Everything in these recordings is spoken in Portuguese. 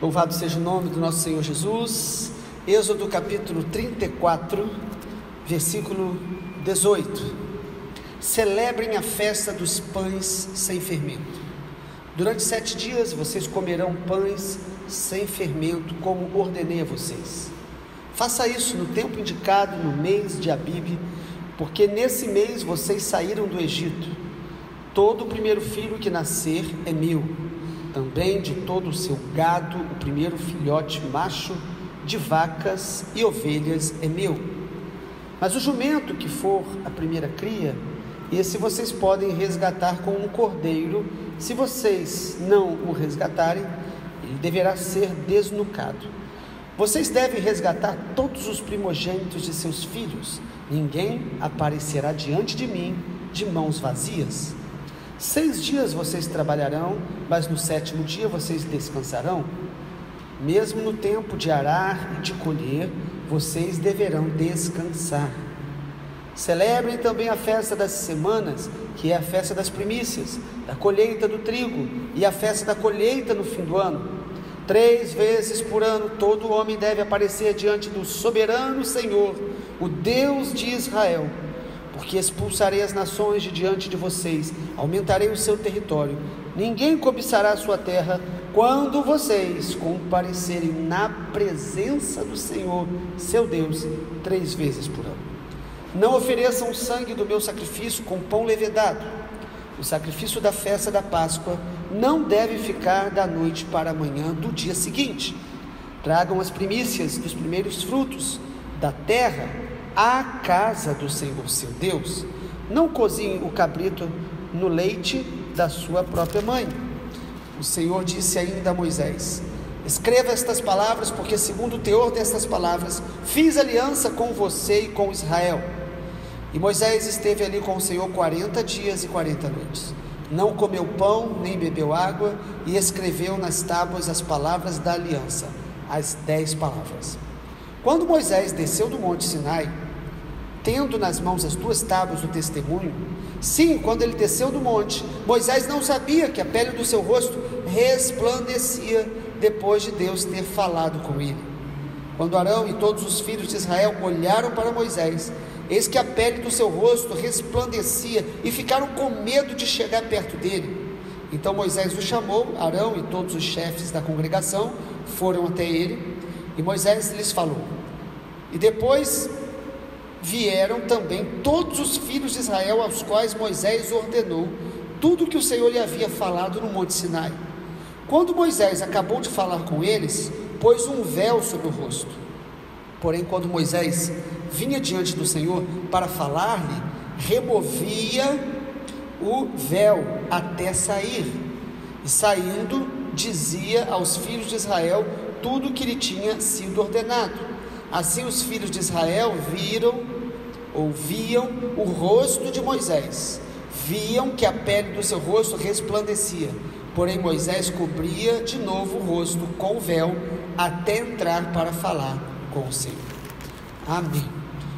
Louvado seja o nome do nosso Senhor Jesus. Êxodo capítulo 34, versículo 18. Celebrem a festa dos pães sem fermento. Durante 7 dias vocês comerão pães sem fermento, como ordenei a vocês. Faça isso no tempo indicado no mês de Abibe, porque nesse mês vocês saíram do Egito. Todo o primeiro filho que nascer é meu. Também de todo o seu gado, o primeiro filhote macho de vacas e ovelhas é meu. Mas o jumento que for a primeira cria, esse vocês podem resgatar com um cordeiro. Se vocês não o resgatarem, ele deverá ser desnucado. Vocês devem resgatar todos os primogênitos de seus filhos. Ninguém aparecerá diante de mim de mãos vazias. 6 dias vocês trabalharão, mas no 7º dia vocês descansarão. Mesmo no tempo de arar e de colher, vocês deverão descansar. Celebrem também a festa das semanas, que é a festa das primícias, da colheita do trigo, e a festa da colheita no fim do ano. 3 vezes por ano todo homem deve aparecer diante do soberano Senhor, o Deus de Israel. Porque expulsarei as nações de diante de vocês, aumentarei o seu território, ninguém cobiçará a sua terra, quando vocês comparecerem na presença do Senhor, seu Deus, 3 vezes por ano. Não ofereçam o sangue do meu sacrifício com pão levedado. O sacrifício da festa da Páscoa não deve ficar da noite para a manhã do dia seguinte. Tragam as primícias dos primeiros frutos da terra à casa do Senhor seu Deus. Não cozinhem o cabrito no leite da sua própria mãe. O Senhor disse ainda a Moisés: escreva estas palavras, porque segundo o teor destas palavras fiz aliança com você e com Israel. E Moisés esteve ali com o Senhor 40 dias e 40 noites. Não comeu pão, nem bebeu água, e escreveu nas tábuas as palavras da aliança, as 10 palavras. Quando Moisés desceu do monte Sinai, tendo nas mãos as 2 tábuas do testemunho, sim, quando ele desceu do monte, Moisés não sabia que a pele do seu rosto resplandecia depois de Deus ter falado com ele. Quando Arão e todos os filhos de Israel olharam para Moisés, eis que a pele do seu rosto resplandecia e ficaram com medo de chegar perto dele. Então Moisés o chamou, Arão e todos os chefes da congregação foram até ele, e Moisés lhes falou. E depois vieram também todos os filhos de Israel, aos quais Moisés ordenou tudo o que o Senhor lhe havia falado no monte Sinai. Quando Moisés acabou de falar com eles, pôs um véu sobre o rosto. Porém, quando Moisés vinha diante do Senhor para falar-lhe, removia o véu até sair, e saindo, dizia aos filhos de Israel tudo o que lhe tinha sido ordenado. Assim os filhos de Israel ouviam o rosto de Moisés, viam que a pele do seu rosto resplandecia, porém Moisés cobria de novo o rosto com o véu, até entrar para falar com o Senhor. Amém.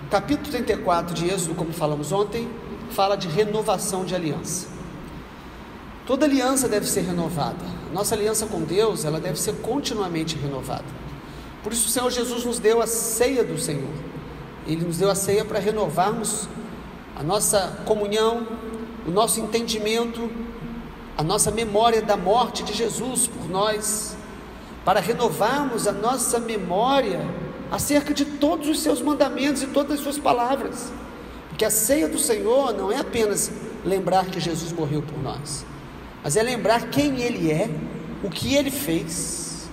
Capítulo 34 de Êxodo, como falamos ontem, fala de renovação de aliança. Toda aliança deve ser renovada. Nossa aliança com Deus, ela deve ser continuamente renovada. Por isso o Senhor Jesus nos deu a ceia do Senhor. Ele nos deu a ceia para renovarmos a nossa comunhão, o nosso entendimento, a nossa memória da morte de Jesus por nós, para renovarmos a nossa memória acerca de todos os seus mandamentos e todas as suas palavras. Porque a ceia do Senhor não é apenas lembrar que Jesus morreu por nós, mas é lembrar quem Ele é, o que Ele fez,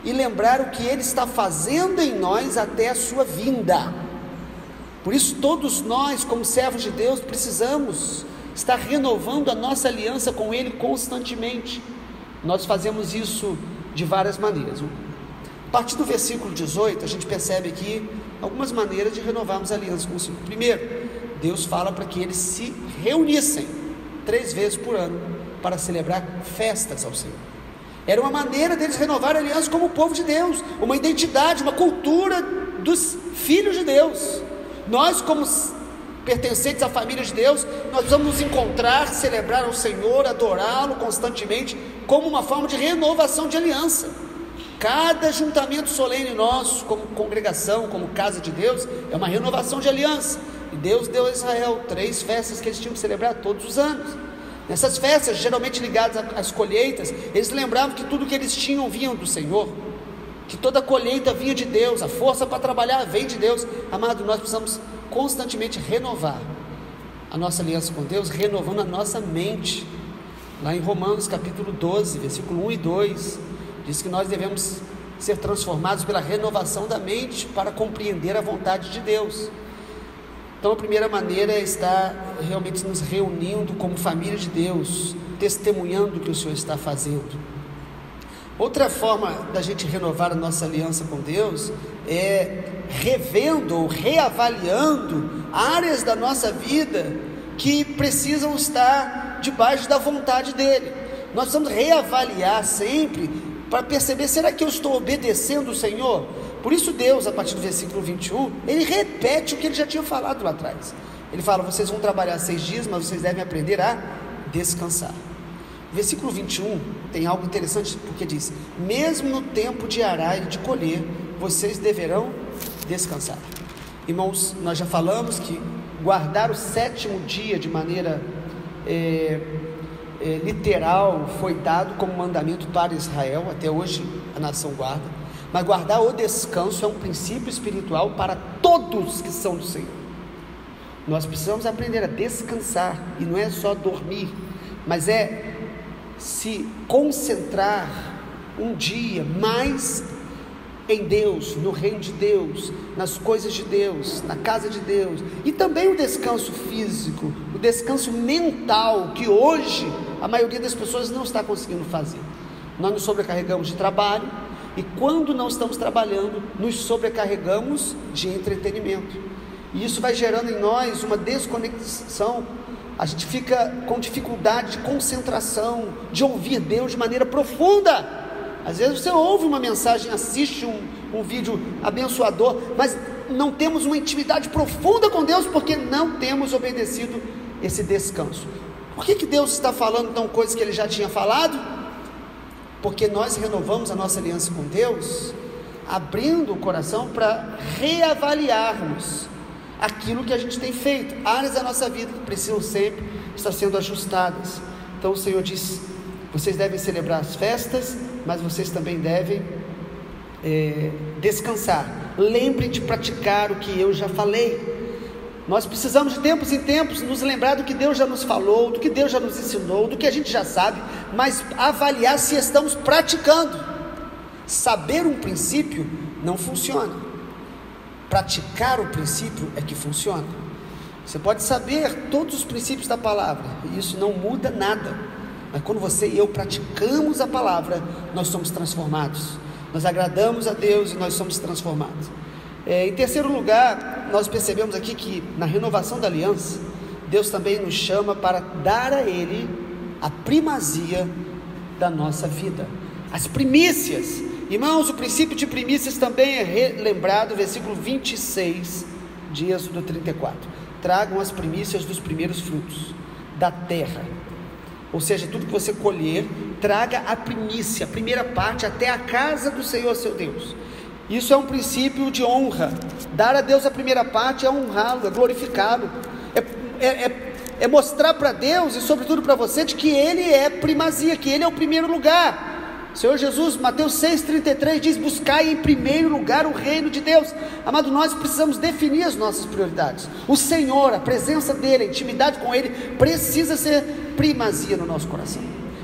e lembrar o que Ele está fazendo em nós até a sua vinda. Por isso todos nós, como servos de Deus, precisamos estar renovando a nossa aliança com Ele constantemente. Nós fazemos isso de várias maneiras. A partir do versículo 18, a gente percebe aqui algumas maneiras de renovarmos a aliança com o Senhor. Primeiro, Deus fala para que eles se reunissem 3 vezes por ano para celebrar festas ao Senhor. Era uma maneira deles renovar a aliança como o povo de Deus, uma identidade, uma cultura dos filhos de Deus. Nós, como pertencentes à família de Deus, nós precisamos nos encontrar, celebrar ao Senhor, adorá-lo constantemente, como uma forma de renovação de aliança. Cada juntamento solene nosso, como congregação, como casa de Deus, é uma renovação de aliança. E Deus deu a Israel 3 festas que eles tinham que celebrar todos os anos. Nessas festas, geralmente ligadas às colheitas, eles lembravam que tudo que eles tinham vinha do Senhor, que toda colheita vinha de Deus, a força para trabalhar vem de Deus. Amado, nós precisamos constantemente renovar a nossa aliança com Deus, renovando a nossa mente. Lá em Romanos capítulo 12, versículo 1 e 2, diz que nós devemos ser transformados pela renovação da mente para compreender a vontade de Deus. Então a primeira maneira é estar realmente nos reunindo como família de Deus, testemunhando o que o Senhor está fazendo. Outra forma da gente renovar a nossa aliança com Deus é revendo ou reavaliando áreas da nossa vida que precisam estar debaixo da vontade dEle. Nós precisamos reavaliar sempre para perceber, será que eu estou obedecendo o Senhor? Por isso Deus, a partir do versículo 21, Ele repete o que Ele já tinha falado lá atrás. Ele fala, vocês vão trabalhar 6 dias, mas vocês devem aprender a descansar. Versículo 21 tem algo interessante, porque diz, mesmo no tempo de arar e de colher, vocês deverão descansar. Irmãos, nós já falamos que guardar o 7º dia de maneira literal foi dado como mandamento para Israel, até hoje a nação guarda. Mas guardar o descanso é um princípio espiritual para todos que são do Senhor. Nós precisamos aprender a descansar, e não é só dormir, mas é se concentrar um dia mais em Deus, no reino de Deus, nas coisas de Deus, na casa de Deus, e também o descanso físico, o descanso mental, que hoje a maioria das pessoas não está conseguindo fazer. Nós nos sobrecarregamos de trabalho, e quando não estamos trabalhando, nos sobrecarregamos de entretenimento, e isso vai gerando em nós uma desconexão. A gente fica com dificuldade de concentração, de ouvir Deus de maneira profunda. Às vezes você ouve uma mensagem, assiste um vídeo abençoador, mas não temos uma intimidade profunda com Deus, porque não temos obedecido esse descanso. Por que Deus está falando então coisas que Ele já tinha falado? Porque nós renovamos a nossa aliança com Deus, abrindo o coração para reavaliarmos aquilo que a gente tem feito, áreas da nossa vida que precisam sempre estar sendo ajustadas. Então o Senhor diz, vocês devem celebrar as festas, mas vocês também devem descansar. Lembrem de praticar o que eu já falei. Nós precisamos de tempos em tempos nos lembrar do que Deus já nos falou, do que Deus já nos ensinou, do que a gente já sabe, mas avaliar se estamos praticando. Saber um princípio não funciona, praticar o princípio é que funciona. Você pode saber todos os princípios da palavra, e isso não muda nada, mas quando você e eu praticamos a palavra, nós somos transformados, nós agradamos a Deus e nós somos transformados. Em terceiro lugar, nós percebemos aqui que na renovação da aliança, Deus também nos chama para dar a Ele a primazia da nossa vida, as primícias. Irmãos, o princípio de primícias também é relembrado no versículo 26 de Êxodo 34. Tragam as primícias dos primeiros frutos da terra, ou seja, tudo que você colher, traga a primícia, a primeira parte, até a casa do Senhor seu Deus. Isso é um princípio de honra. Dar a Deus a primeira parte é honrá-lo, é glorificá-lo, é mostrar para Deus e sobretudo para você de que Ele é primazia, que Ele é o primeiro lugar. O Senhor Jesus, Mateus 6,33 diz, buscai em primeiro lugar o reino de Deus. Amado, nós precisamos definir as nossas prioridades. O Senhor, a presença dEle, a intimidade com Ele precisa ser primazia no nosso coração.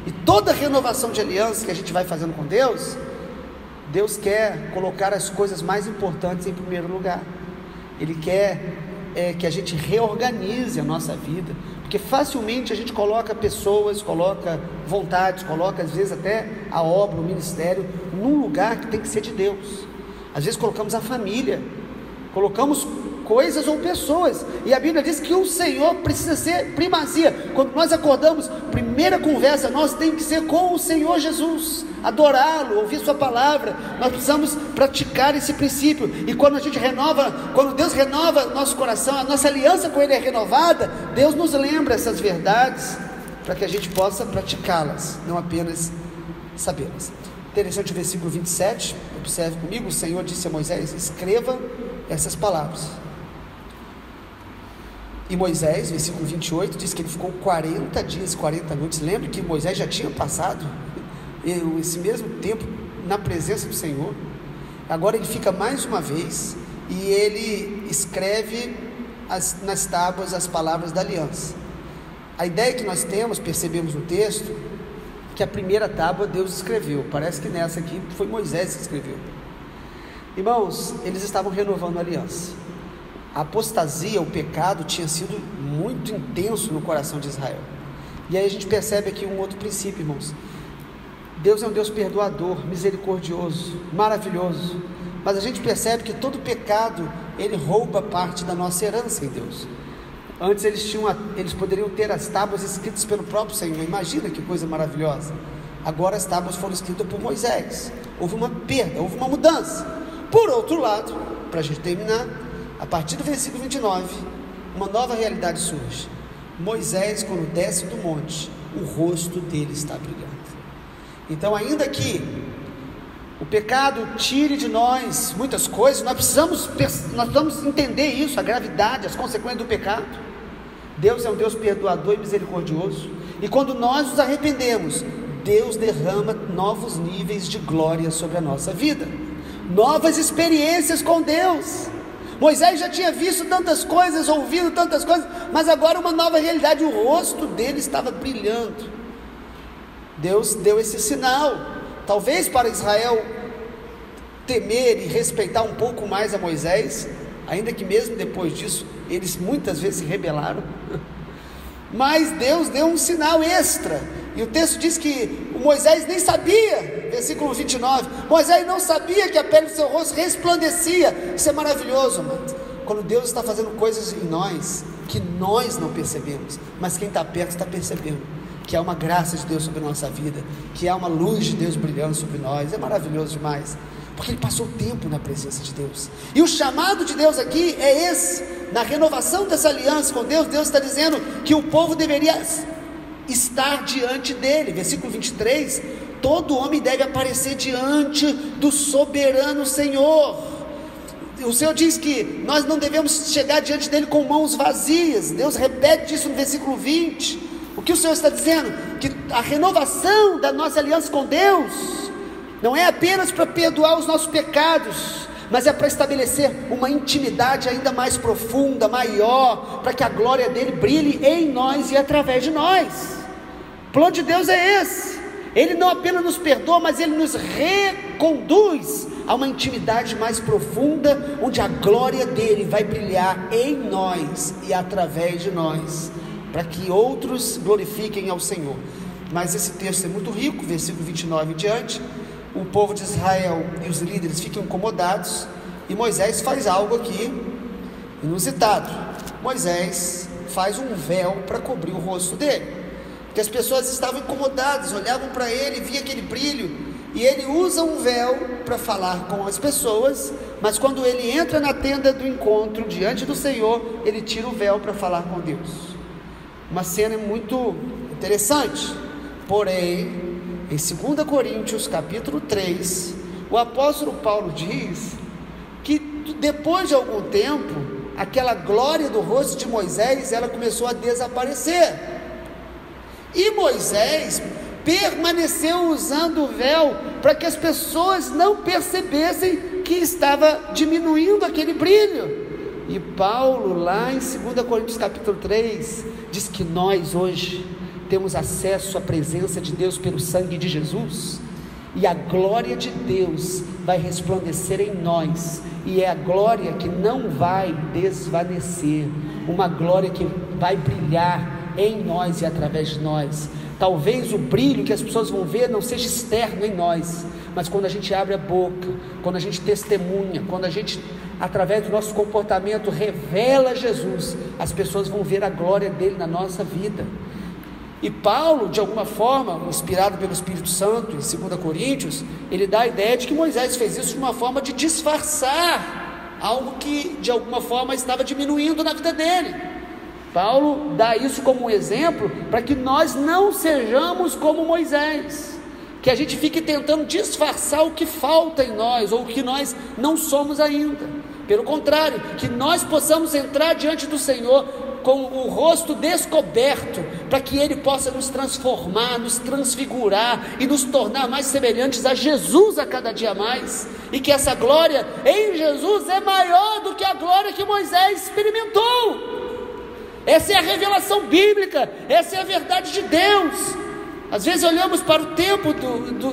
E toda renovação de aliança que a gente vai fazendo com Deus, Deus quer colocar as coisas mais importantes em primeiro lugar. Ele quer que a gente reorganize a nossa vida, porque facilmente a gente coloca pessoas, coloca vontades, coloca às vezes até a obra, o ministério, num lugar que tem que ser de Deus. Às vezes colocamos a família, colocamos coisas ou pessoas, e a Bíblia diz que o Senhor precisa ser primazia. Quando nós acordamos, primeira conversa nossa tem que ser com o Senhor Jesus, adorá-lo, ouvir sua palavra. Nós precisamos praticar esse princípio, e quando a gente renova, quando Deus renova nosso coração, a nossa aliança com Ele é renovada, Deus nos lembra essas verdades, para que a gente possa praticá-las, não apenas sabê-las. Interessante o versículo 27, observe comigo, o Senhor disse a Moisés: escreva essas palavras. E Moisés, versículo 28, diz que ele ficou 40 dias e 40 noites. Lembre que Moisés já tinha passado esse mesmo tempo na presença do Senhor. Agora ele fica mais uma vez e ele escreve nas tábuas as palavras da aliança. A ideia que nós temos, percebemos no texto, que a primeira tábua Deus escreveu. Parece que nessa aqui foi Moisés que escreveu. Irmãos, eles estavam renovando a aliança. A apostasia, o pecado tinha sido muito intenso no coração de Israel. E aí a gente percebe aqui um outro princípio, irmãos. Deus é um Deus perdoador, misericordioso, maravilhoso, mas a gente percebe que todo pecado, ele rouba parte da nossa herança em Deus. Antes eles poderiam ter as tábuas escritas pelo próprio Senhor. Imagina que coisa maravilhosa. Agora as tábuas foram escritas por Moisés. Houve uma perda, houve uma mudança. Por outro lado, para a gente terminar, a partir do versículo 29, uma nova realidade surge. Moisés, quando desce do monte, o rosto dele está brilhando. Então, ainda que o pecado tire de nós muitas coisas, nós precisamos entender isso, a gravidade, as consequências do pecado. Deus é um Deus perdoador e misericordioso, e quando nós nos arrependemos, Deus derrama novos níveis de glória sobre a nossa vida, novas experiências com Deus. Moisés já tinha visto tantas coisas, ouvido tantas coisas, mas agora uma nova realidade, o rosto dele estava brilhando. Deus deu esse sinal, talvez para Israel temer e respeitar um pouco mais a Moisés, ainda que mesmo depois disso, eles muitas vezes se rebelaram, mas Deus deu um sinal extra, e o texto diz que o Moisés nem sabia, versículo 29, Moisés não sabia que a pele do seu rosto resplandecia. Isso é maravilhoso, amados, quando Deus está fazendo coisas em nós, que nós não percebemos, mas quem está perto está percebendo, que há uma graça de Deus sobre a nossa vida, que há uma luz de Deus brilhando sobre nós. É maravilhoso demais, porque ele passou tempo na presença de Deus, e o chamado de Deus aqui é esse, na renovação dessa aliança com Deus. Deus está dizendo que o povo deveria estar diante dele, versículo 23, todo homem deve aparecer diante do soberano Senhor. O Senhor diz que nós não devemos chegar diante dele com mãos vazias. Deus repete isso no versículo 20, o que o Senhor está dizendo? Que a renovação da nossa aliança com Deus não é apenas para perdoar os nossos pecados, mas é para estabelecer uma intimidade ainda mais profunda, maior, para que a glória dele brilhe em nós e através de nós. O plano de Deus é esse. Ele não apenas nos perdoa, mas ele nos reconduz a uma intimidade mais profunda, onde a glória dele vai brilhar em nós e através de nós, para que outros glorifiquem ao Senhor. Mas esse texto é muito rico, versículo 29 em diante. O povo de Israel e os líderes ficam incomodados, e Moisés faz algo aqui inusitado. Moisés faz um véu para cobrir o rosto dele, porque as pessoas estavam incomodadas, olhavam para ele, via aquele brilho, e ele usa um véu para falar com as pessoas, mas quando ele entra na tenda do encontro diante do Senhor, ele tira o véu para falar com Deus. Uma cena muito interessante. Porém, em 2 Coríntios capítulo 3, o apóstolo Paulo diz que depois de algum tempo, aquela glória do rosto de Moisés, ela começou a desaparecer, e Moisés permaneceu usando o véu para que as pessoas não percebessem que estava diminuindo aquele brilho. E Paulo, lá em 2 Coríntios capítulo 3, diz que nós hoje temos acesso à presença de Deus pelo sangue de Jesus, e a glória de Deus vai resplandecer em nós, e é a glória que não vai desvanecer, uma glória que vai brilhar em nós e através de nós. Talvez o brilho que as pessoas vão ver não seja externo em nós, mas quando a gente abre a boca, quando a gente testemunha, quando a gente, através do nosso comportamento, revela Jesus, as pessoas vão ver a glória dele na nossa vida. E Paulo, de alguma forma, inspirado pelo Espírito Santo, em 2 Coríntios, ele dá a ideia de que Moisés fez isso de uma forma de disfarçar algo que de alguma forma estava diminuindo na vida dele. Paulo dá isso como um exemplo para que nós não sejamos como Moisés. que a gente fique tentando disfarçar o que falta em nós, ou o que nós não somos ainda. Pelo contrário, que nós possamos entrar diante do Senhor com o rosto descoberto, para que Ele possa nos transformar, nos transfigurar e nos tornar mais semelhantes a Jesus a cada dia mais, e que essa glória em Jesus é maior do que a glória que Moisés experimentou. Essa é a revelação bíblica, essa é a verdade de Deus. Às vezes olhamos para o tempo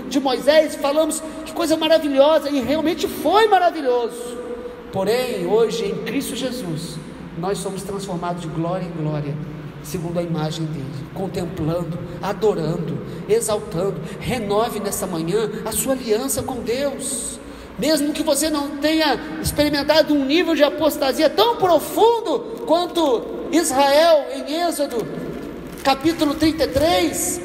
de Moisés e falamos que coisa maravilhosa, e realmente foi maravilhoso. Porém, hoje em Cristo Jesus, nós somos transformados de glória em glória, segundo a imagem dele, contemplando, adorando, exaltando. Renove nessa manhã a sua aliança com Deus, mesmo que você não tenha experimentado um nível de apostasia tão profundo quanto Israel em Êxodo capítulo 33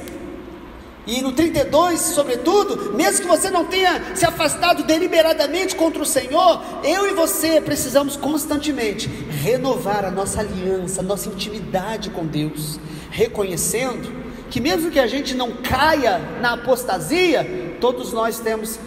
e no 32 sobretudo, mesmo que você não tenha se afastado deliberadamente contra o Senhor, eu e você precisamos constantemente renovar a nossa aliança, a nossa intimidade com Deus, reconhecendo que mesmo que a gente não caia na apostasia, todos nós temos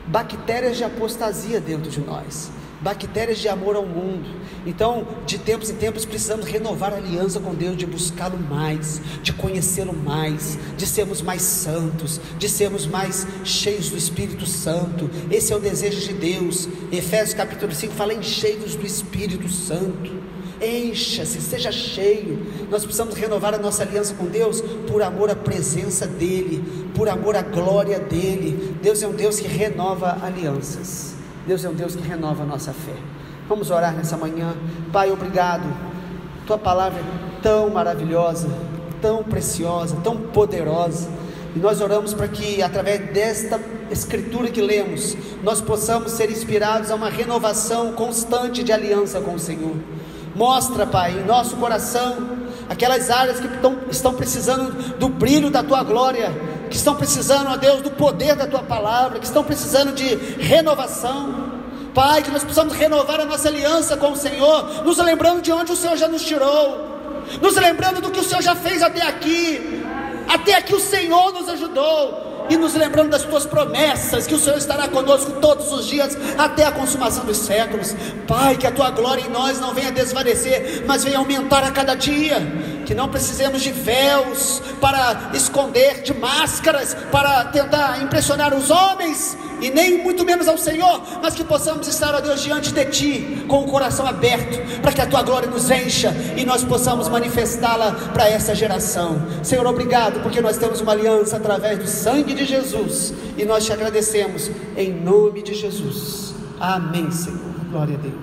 bactérias de apostasia dentro de nós, bactérias de amor ao mundo. Então, de tempos em tempos precisamos renovar a aliança com Deus, de buscá-lo mais, de conhecê-lo mais, de sermos mais santos, de sermos mais cheios do Espírito Santo. Esse é o desejo de Deus. Efésios capítulo 5 fala: enchei-vos do Espírito Santo. Encha-se, seja cheio. Nós precisamos renovar a nossa aliança com Deus por amor à presença dEle, por amor à glória dEle. Deus é um Deus que renova alianças. Deus é um Deus que renova a nossa fé. Vamos orar nessa manhã. Pai, obrigado. Tua palavra é tão maravilhosa, tão preciosa, tão poderosa. E nós oramos para que, através desta escritura que lemos, nós possamos ser inspirados a uma renovação constante de aliança com o Senhor. Mostra, Pai, em nosso coração aquelas áreas que estão precisando do brilho da Tua glória, que estão precisando, ó Deus, do poder da Tua palavra, que estão precisando de renovação. Pai, que nós possamos renovar a nossa aliança com o Senhor, nos lembrando de onde o Senhor já nos tirou, nos lembrando do que o Senhor já fez até aqui o Senhor nos ajudou, e nos lembrando das Tuas promessas, que o Senhor estará conosco todos os dias, até a consumação dos séculos. Pai, que a Tua glória em nós não venha desvanecer, mas venha aumentar a cada dia, que não precisemos de véus para esconder, de máscaras para tentar impressionar os homens, e nem muito menos ao Senhor, mas que possamos estar, ó Deus, diante de Ti, com o coração aberto, para que a Tua glória nos encha, e nós possamos manifestá-la para essa geração. Senhor, obrigado, porque nós temos uma aliança através do sangue de Jesus, e nós Te agradecemos, em nome de Jesus. Amém, Senhor. Glória a Deus.